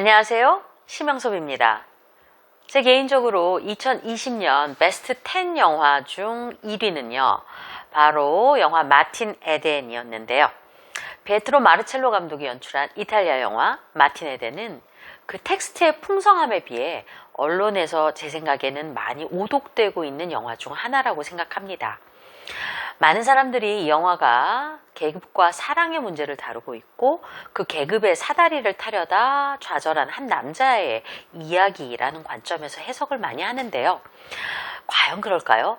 안녕하세요. 심영섭입니다. 제 개인적으로 2020년 베스트 10 영화 중 1위는요. 바로 영화 마틴 에덴이었는데요. 베트로 마르첼로 감독이 연출한 이탈리아 영화 마틴 에덴은 그 텍스트의 풍성함에 비해 언론에서 제 생각에는 많이 오독되고 있는 영화 중 하나라고 생각합니다. 많은 사람들이 이 영화가 계급과 사랑의 문제를 다루고 있고 그 계급의 사다리를 타려다 좌절한 한 남자의 이야기라는 관점에서 해석을 많이 하는데요. 과연 그럴까요?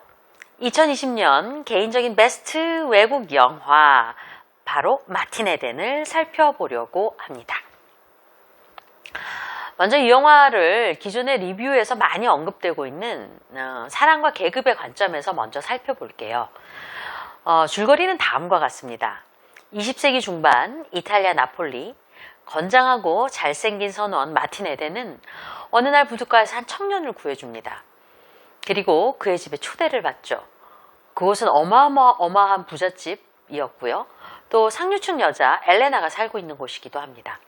2020년 개인적인 베스트 외국 영화 바로 마틴 에덴을 살펴보려고 합니다. 먼저 이 영화를 기존의 리뷰에서 많이 언급되고 있는 사랑과 계급의 관점에서 먼저 살펴볼게요. 줄거리는 다음과 같습니다. 20세기 중반 이탈리아 나폴리, 건장하고 잘생긴 선원 마틴 에덴은 어느 날 부둣가에서 한 청년을 구해줍니다. 그리고 그의 집에 초대를 받죠. 그곳은 어마어마한 부잣집이었고요. 또 상류층 여자 엘레나가 살고 있는 곳이기도 합니다.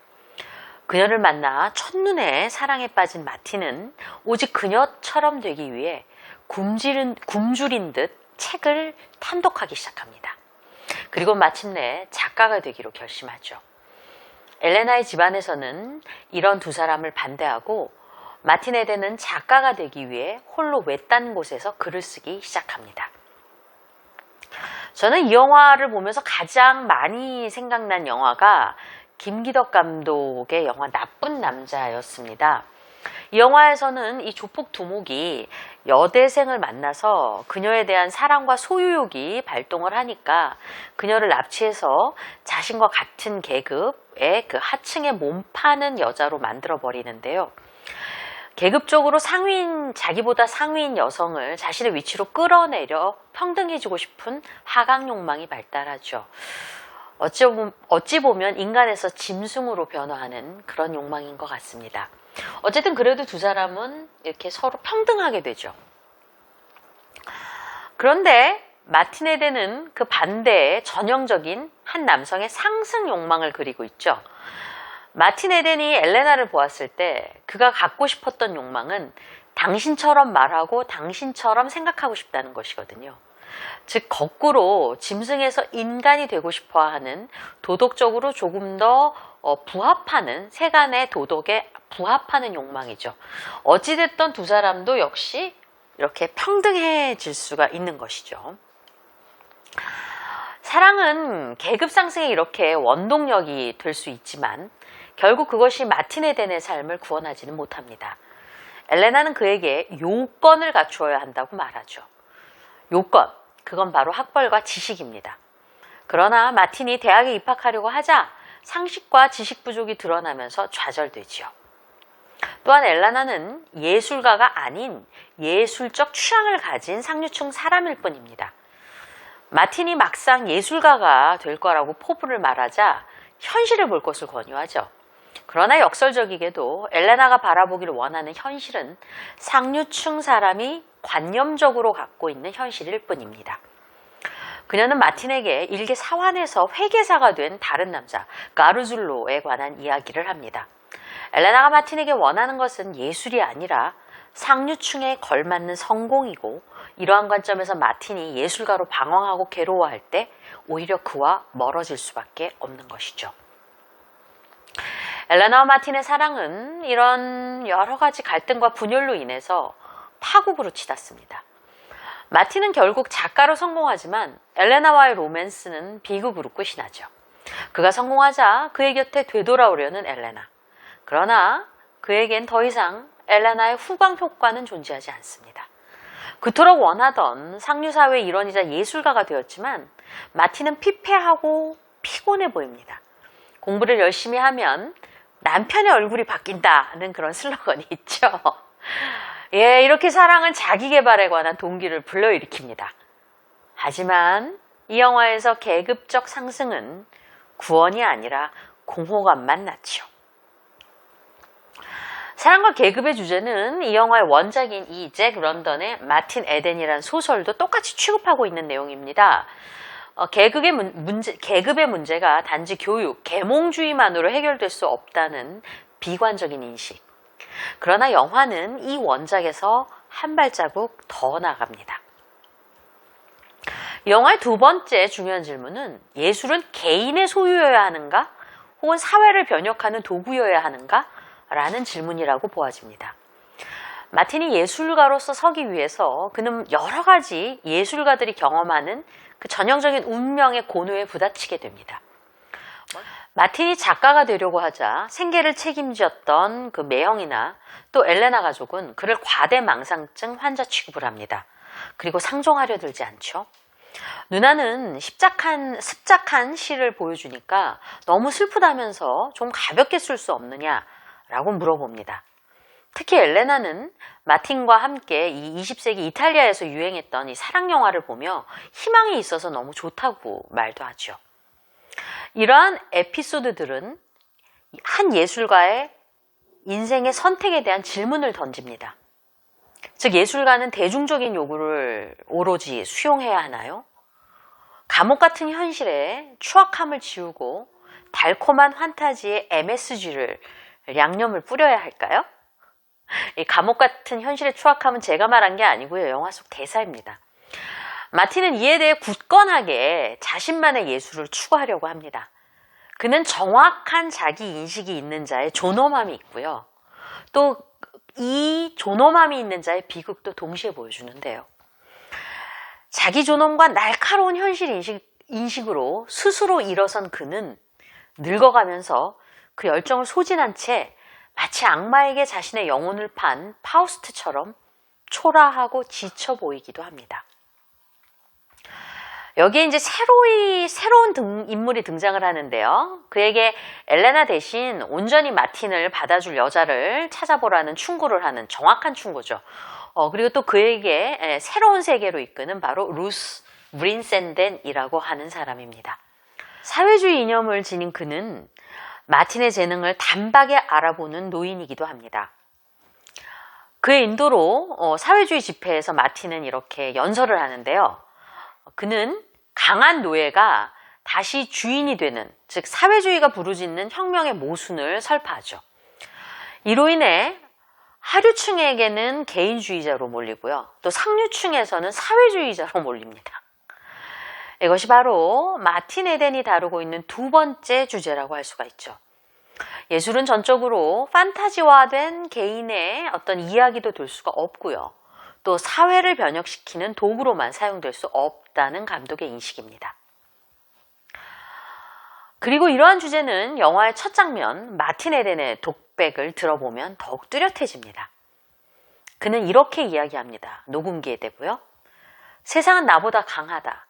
그녀를 만나 첫눈에 사랑에 빠진 마틴은 오직 그녀처럼 되기 위해 굶주린 듯 책을 탄독하기 시작합니다. 그리고 마침내 작가가 되기로 결심하죠. 엘레나의 집안에서는 이런 두 사람을 반대하고 마틴 에덴은 작가가 되기 위해 홀로 외딴 곳에서 글을 쓰기 시작합니다. 저는 이 영화를 보면서 가장 많이 생각난 영화가 김기덕 감독의 영화 나쁜 남자였습니다. 이 영화에서는 이 조폭 두목이 여대생을 만나서 그녀에 대한 사랑과 소유욕이 발동을 하니까 그녀를 납치해서 자신과 같은 계급의 그 하층에 몸 파는 여자로 만들어 버리는데요. 계급적으로 자기보다 상위인 여성을 자신의 위치로 끌어내려 평등해지고 싶은 하강 욕망이 발달하죠. 어찌 보면 인간에서 짐승으로 변화하는 그런 욕망인 것 같습니다. 어쨌든 그래도 두 사람은 이렇게 서로 평등하게 되죠. 그런데 마틴 에덴은 그 반대에 전형적인 한 남성의 상승 욕망을 그리고 있죠. 마틴 에덴이 엘레나를 보았을 때 그가 갖고 싶었던 욕망은 당신처럼 말하고 당신처럼 생각하고 싶다는 것이거든요. 즉 거꾸로 짐승에서 인간이 되고 싶어하는 도덕적으로 조금 더 부합하는 세간의 도덕에 부합하는 욕망이죠. 어찌됐든 두 사람도 역시 이렇게 평등해질 수가 있는 것이죠. 사랑은 계급 상승에 이렇게 원동력이 될 수 있지만 결국 그것이 마틴 에덴의 삶을 구원하지는 못합니다. 엘레나는 그에게 요건을 갖추어야 한다고 말하죠. 요건, 그건 바로 학벌과 지식입니다. 그러나 마틴이 대학에 입학하려고 하자 상식과 지식 부족이 드러나면서 좌절되지요. 또한 엘레나는 예술가가 아닌 예술적 취향을 가진 상류층 사람일 뿐입니다. 마틴이 막상 예술가가 될 거라고 포부를 말하자 현실을 볼 것을 권유하죠. 그러나 역설적이게도 엘레나가 바라보기를 원하는 현실은 상류층 사람이 관념적으로 갖고 있는 현실일 뿐입니다. 그녀는 마틴에게 일개 사환에서 회계사가 된 다른 남자 가르줄로에 관한 이야기를 합니다. 엘레나가 마틴에게 원하는 것은 예술이 아니라 상류층에 걸맞는 성공이고 이러한 관점에서 마틴이 예술가로 방황하고 괴로워할 때 오히려 그와 멀어질 수밖에 없는 것이죠. 엘레나와 마틴의 사랑은 이런 여러 가지 갈등과 분열로 인해서 파국으로 치닫습니다. 마틴은 결국 작가로 성공하지만 엘레나와의 로맨스는 비극으로 끝이 나죠. 그가 성공하자 그의 곁에 되돌아오려는 엘레나. 그러나 그에겐 더 이상 엘레나의 후광 효과는 존재하지 않습니다. 그토록 원하던 상류사회의 일원이자 예술가가 되었지만 마틴은 피폐하고 피곤해 보입니다. 공부를 열심히 하면 남편의 얼굴이 바뀐다는 그런 슬로건이 있죠. 예, 이렇게 사랑은 자기 개발에 관한 동기를 불러일으킵니다. 하지만 이 영화에서 계급적 상승은 구원이 아니라 공허감만 낳죠. 사랑과 계급의 주제는 이 영화의 원작인 이 잭 런던의 마틴 에덴이라는 소설도 똑같이 취급하고 있는 내용입니다. 계급의 문제가 단지 교육, 계몽주의만으로 해결될 수 없다는 비관적인 인식. 그러나 영화는 이 원작에서 한 발자국 더 나갑니다. 영화의 두 번째 중요한 질문은 예술은 개인의 소유여야 하는가? 혹은 사회를 변혁하는 도구여야 하는가? 라는 질문이라고 보아집니다. 마틴이 예술가로서 서기 위해서 그는 여러 가지 예술가들이 경험하는 그 전형적인 운명의 고뇌에 부딪히게 됩니다. 마틴이 작가가 되려고 하자 생계를 책임졌던 그 매형이나 또 엘레나 가족은 그를 과대망상증 환자 취급을 합니다. 그리고 상종하려 들지 않죠. 누나는 습작한 시를 보여주니까 너무 슬프다면서 좀 가볍게 쓸 수 없느냐라고 물어봅니다. 특히 엘레나는 마틴과 함께 이 20세기 이탈리아에서 유행했던 이 사랑 영화를 보며 희망이 있어서 너무 좋다고 말도 하죠. 이러한 에피소드들은 한 예술가의 인생의 선택에 대한 질문을 던집니다. 즉 예술가는 대중적인 요구를 오로지 수용해야 하나요? 감옥 같은 현실에 추악함을 지우고 달콤한 환타지에 MSG를 양념을 뿌려야 할까요? 이 감옥 같은 현실의 추악함은 제가 말한 게 아니고요. 영화 속 대사입니다. 마틴은 이에 대해 굳건하게 자신만의 예술을 추구하려고 합니다. 그는 정확한 자기 인식이 있는 자의 존엄함이 있고요. 또 이 존엄함이 있는 자의 비극도 동시에 보여주는데요. 자기 존엄과 날카로운 현실 인식으로 스스로 일어선 그는 늙어가면서 그 열정을 소진한 채 마치 악마에게 자신의 영혼을 판 파우스트처럼 초라하고 지쳐 보이기도 합니다. 여기에 이제 새로운 인물이 등장을 하는데요. 그에게 엘레나 대신 온전히 마틴을 받아줄 여자를 찾아보라는 충고를 하는 정확한 충고죠. 그리고 또 그에게 새로운 세계로 이끄는 바로 루스 브린센덴이라고 하는 사람입니다. 사회주의 이념을 지닌 그는 마틴의 재능을 단박에 알아보는 노인이기도 합니다. 그의 인도로 사회주의 집회에서 마틴은 이렇게 연설을 하는데요. 그는 강한 노예가 다시 주인이 되는, 즉 사회주의가 부르짖는 혁명의 모순을 설파하죠. 이로 인해 하류층에게는 개인주의자로 몰리고요. 또 상류층에서는 사회주의자로 몰립니다. 이것이 바로 마틴 에덴이 다루고 있는 두 번째 주제라고 할 수가 있죠. 예술은 전적으로 판타지화된 개인의 어떤 이야기도 될 수가 없고요. 또 사회를 변혁시키는 도구로만 사용될 수 없다는 감독의 인식입니다. 그리고 이러한 주제는 영화의 첫 장면 마틴 에덴의 독백을 들어보면 더욱 뚜렷해집니다. 그는 이렇게 이야기합니다. 녹음기에 대고요. 세상은 나보다 강하다.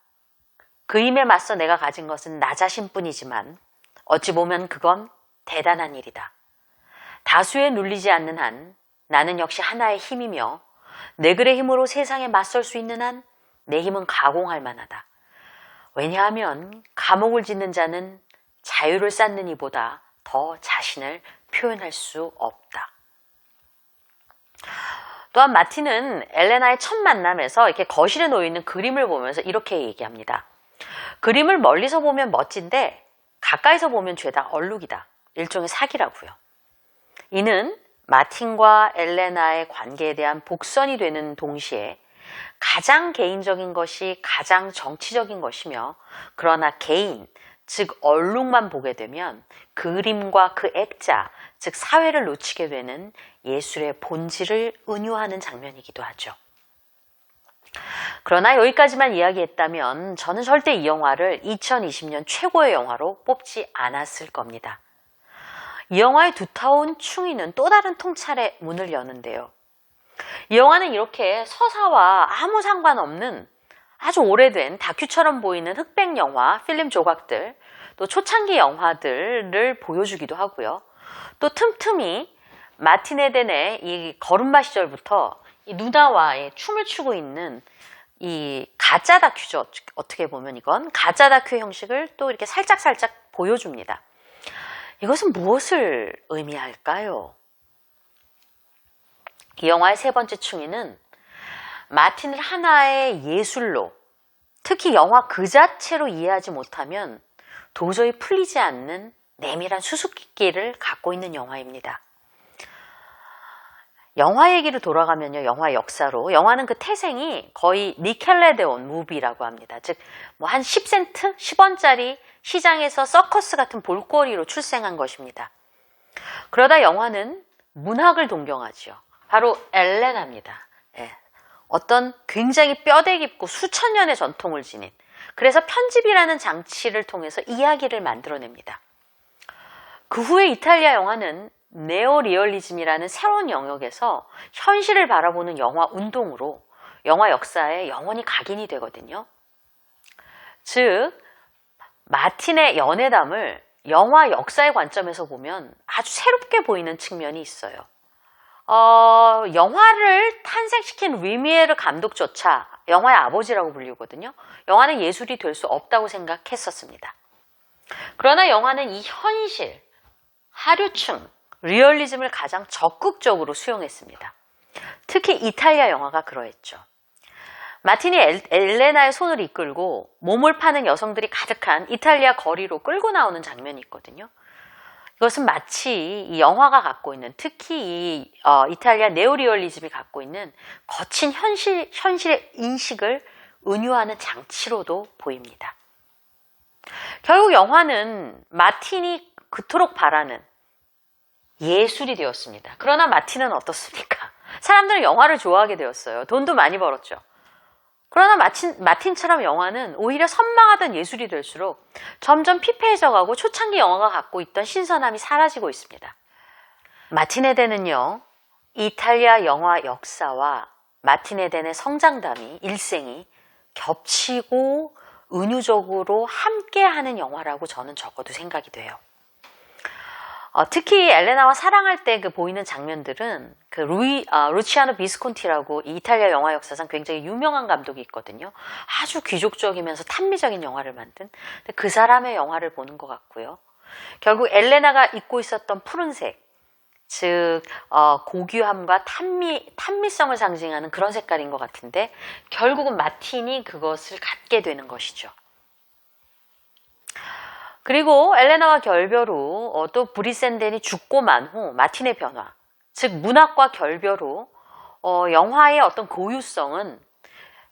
그 힘에 맞서 내가 가진 것은 나 자신뿐이지만 어찌 보면 그건 대단한 일이다. 다수에 눌리지 않는 한 나는 역시 하나의 힘이며 내 글의 힘으로 세상에 맞설 수 있는 한 내 힘은 가공할 만하다. 왜냐하면 감옥을 짓는 자는 자유를 쌓는 이보다 더 자신을 표현할 수 없다. 또한 마틴은 엘레나의 첫 만남에서 이렇게 거실에 놓여있는 그림을 보면서 이렇게 얘기합니다. 그림을 멀리서 보면 멋진데 가까이서 보면 죄다 얼룩이다. 일종의 사기라고요. 이는 마틴과 엘레나의 관계에 대한 복선이 되는 동시에 가장 개인적인 것이 가장 정치적인 것이며 그러나 개인, 즉 얼룩만 보게 되면 그림과 그 액자, 즉 사회를 놓치게 되는 예술의 본질을 은유하는 장면이기도 하죠. 그러나 여기까지만 이야기했다면 저는 절대 이 영화를 2020년 최고의 영화로 뽑지 않았을 겁니다. 이 영화의 두터운 충의는 또 다른 통찰의 문을 여는데요. 이 영화는 이렇게 서사와 아무 상관없는 아주 오래된 다큐처럼 보이는 흑백 영화, 필름 조각들, 또 초창기 영화들을 보여주기도 하고요. 또 틈틈이 마틴 에덴의 이 걸음마 시절부터 이 누나와 춤을 추고 있는 이 가짜 다큐죠. 어떻게 보면 이건 가짜 다큐 형식을 또 이렇게 살짝 보여줍니다. 이것은 무엇을 의미할까요? 이 영화의 세 번째 충의는 마틴을 하나의 예술로, 특히 영화 그 자체로 이해하지 못하면 도저히 풀리지 않는 내밀한 수수께끼를 갖고 있는 영화입니다. 영화 얘기로 돌아가면요, 영화 역사로. 영화는 그 태생이 거의 니켈레데온 무비라고 합니다. 즉, 뭐 한 10센트? 10원짜리 시장에서 서커스 같은 볼거리로 출생한 것입니다. 그러다 영화는 문학을 동경하지요. 바로 엘레나입니다. 예. 어떤 굉장히 뼈대 깊고 수천 년의 전통을 지닌, 그래서 편집이라는 장치를 통해서 이야기를 만들어냅니다. 그 후에 이탈리아 영화는 네오리얼리즘이라는 새로운 영역에서 현실을 바라보는 영화 운동으로 영화 역사에 영원히 각인이 되거든요. 즉, 마틴의 연애담을 영화 역사의 관점에서 보면 아주 새롭게 보이는 측면이 있어요. 영화를 탄생시킨 루미에르 감독조차 영화의 아버지라고 불리거든요. 영화는 예술이 될 수 없다고 생각했었습니다. 그러나 영화는 이 현실, 하류층, 리얼리즘을 가장 적극적으로 수용했습니다. 특히 이탈리아 영화가 그러했죠. 마틴이 엘레나의 손을 이끌고 몸을 파는 여성들이 가득한 이탈리아 거리로 끌고 나오는 장면이 있거든요. 이것은 마치 이 영화가 갖고 있는, 특히 이 이탈리아 네오리얼리즘이 갖고 있는 거친 현실의 인식을 은유하는 장치로도 보입니다. 결국 영화는 마틴이 그토록 바라는 예술이 되었습니다. 그러나 마틴은 어떻습니까? 사람들은 영화를 좋아하게 되었어요. 돈도 많이 벌었죠. 그러나 마틴처럼 영화는 오히려 선망하던 예술이 될수록 점점 피폐해져가고 초창기 영화가 갖고 있던 신선함이 사라지고 있습니다. 마틴 에덴은요, 이탈리아 영화 역사와 마틴 에덴의 성장담이, 일생이 겹치고 은유적으로 함께하는 영화라고 저는 적어도 생각이 돼요. 특히 엘레나와 사랑할 때 그 보이는 장면들은 그 루치아노 비스콘티라고 이탈리아 영화 역사상 굉장히 유명한 감독이 있거든요. 아주 귀족적이면서 탄미적인 영화를 만든 그 사람의 영화를 보는 것 같고요. 결국 엘레나가 입고 있었던 푸른색, 즉 고귀함과 탄미성을 상징하는 그런 색깔인 것 같은데 결국은 마틴이 그것을 갖게 되는 것이죠. 그리고 엘레나와 결별 후 또 브리센덴이 죽고 만 후 마틴의 변화, 즉 문학과 결별 후 영화의 어떤 고유성은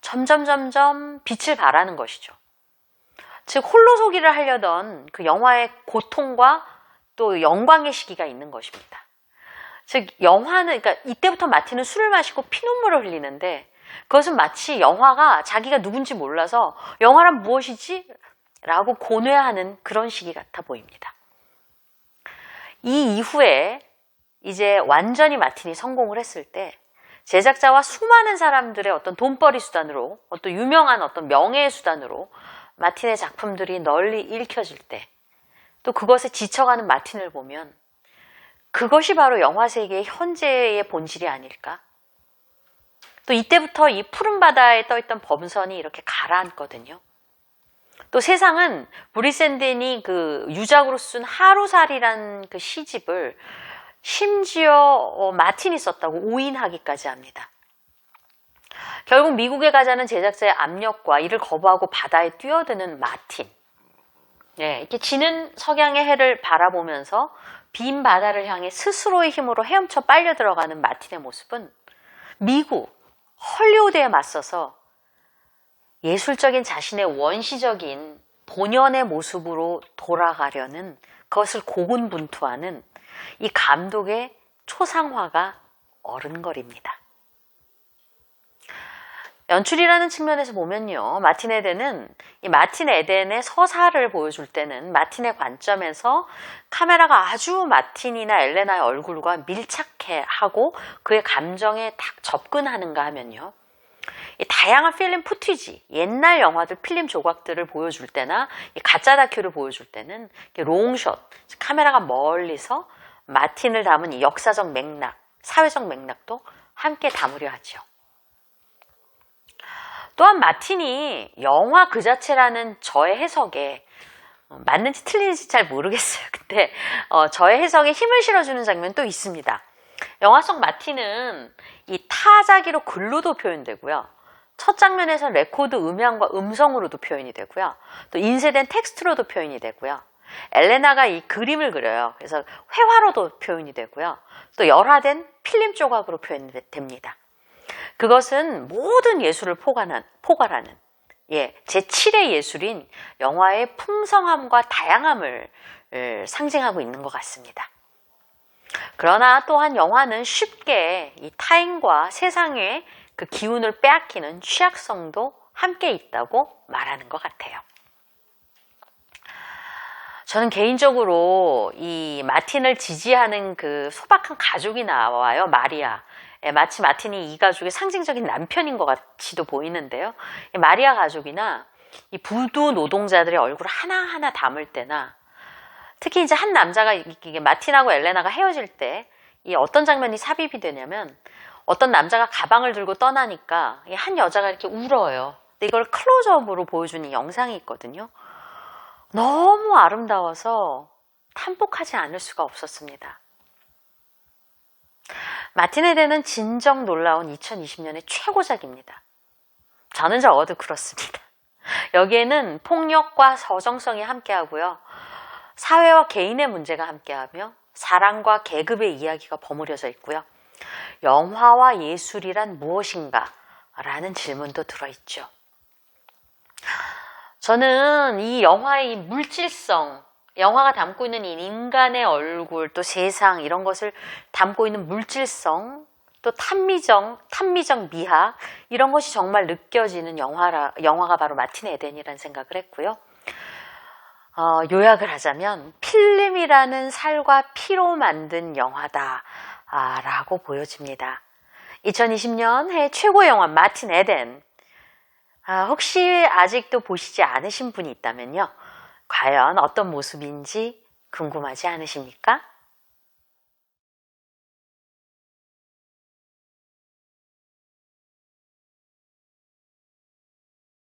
점점 빛을 발하는 것이죠. 즉 홀로서기를 하려던 그 영화의 고통과 또 영광의 시기가 있는 것입니다. 즉 영화는, 그러니까 이때부터 마틴은 술을 마시고 피눈물을 흘리는데 그것은 마치 영화가 자기가 누군지 몰라서 영화란 무엇이지? 라고 고뇌하는 그런 시기 같아 보입니다. 이 이후에 이제 완전히 마틴이 성공을 했을 때 제작자와 수많은 사람들의 어떤 돈벌이 수단으로, 어떤 유명한 어떤 명예의 수단으로 마틴의 작품들이 널리 읽혀질 때, 또 그것에 지쳐가는 마틴을 보면 그것이 바로 영화 세계의 현재의 본질이 아닐까? 또 이때부터 이 푸른 바다에 떠있던 범선이 이렇게 가라앉거든요. 또 세상은 브리센덴이 그 유작으로 쓴 하루살이란 그 시집을 심지어 마틴이 썼다고 오인하기까지 합니다. 결국 미국에 가자는 제작자의 압력과 이를 거부하고 바다에 뛰어드는 마틴. 이렇게 지는 석양의 해를 바라보면서 빈 바다를 향해 스스로의 힘으로 헤엄쳐 빨려 들어가는 마틴의 모습은 미국, 헐리우드에 맞서서 예술적인 자신의 원시적인 본연의 모습으로 돌아가려는, 그것을 고군분투하는 이 감독의 초상화가 어른거립니다. 연출이라는 측면에서 보면요, 마틴 에덴은 이 마틴 에덴의 서사를 보여줄 때는 마틴의 관점에서 카메라가 아주 마틴이나 엘레나의 얼굴과 밀착해 하고 그의 감정에 딱 접근하는가 하면요, 이 다양한 필름 푸티지, 옛날 영화들 필름 조각들을 보여줄 때나 이 가짜 다큐를 보여줄 때는 롱숏, 카메라가 멀리서 마틴을 담은 이 역사적 맥락, 사회적 맥락도 함께 담으려 하죠. 또한 마틴이 영화 그 자체라는 저의 해석에 맞는지 틀린지 잘 모르겠어요. 근데 저의 해석에 힘을 실어주는 장면도 있습니다. 영화 속 마틴은 이 타자기로 글로도 표현되고요. 첫 장면에서 레코드 음향과 음성으로도 표현이 되고요. 또 인쇄된 텍스트로도 표현이 되고요. 엘레나가 이 그림을 그려요. 그래서 회화로도 표현이 되고요. 또 열화된 필름 조각으로 표현됩니다. 그것은 모든 예술을 포괄하는 제7의 예술인 영화의 풍성함과 다양함을 상징하고 있는 것 같습니다. 그러나 또한 영화는 쉽게 이 타인과 세상의 그 기운을 빼앗기는 취약성도 함께 있다고 말하는 것 같아요. 저는 개인적으로 이 마틴을 지지하는 그 소박한 가족이 나와요. 마리아. 마치 마틴이 이 가족의 상징적인 남편인 것 같이도 보이는데요. 마리아 가족이나 이 부두 노동자들의 얼굴을 하나하나 담을 때나 특히 이제 한 남자가 이게 마틴하고 엘레나가 헤어질 때 이 어떤 장면이 삽입이 되냐면 어떤 남자가 가방을 들고 떠나니까 한 여자가 이렇게 울어요. 근데 이걸 클로즈업으로 보여주는 영상이 있거든요. 너무 아름다워서 탄복하지 않을 수가 없었습니다. 마틴 에덴은 진정 놀라운 2020년의 최고작입니다. 저는 적어도 그렇습니다. 여기에는 폭력과 서정성이 함께하고요. 사회와 개인의 문제가 함께하며 사랑과 계급의 이야기가 버무려져 있고요. 영화와 예술이란 무엇인가? 라는 질문도 들어있죠. 저는 이 영화의 물질성, 영화가 담고 있는 이 인간의 얼굴, 또 세상 이런 것을 담고 있는 물질성, 또 탐미적 미학 이런 것이 정말 느껴지는 영화가 바로 마틴 에덴이라는 생각을 했고요. 요약을 하자면 필름이라는 살과 피로 만든 영화다 라고 보여집니다. 2020년 해 최고의 영화 마틴 에덴. 혹시 아직도 보시지 않으신 분이 있다면요. 과연 어떤 모습인지 궁금하지 않으십니까?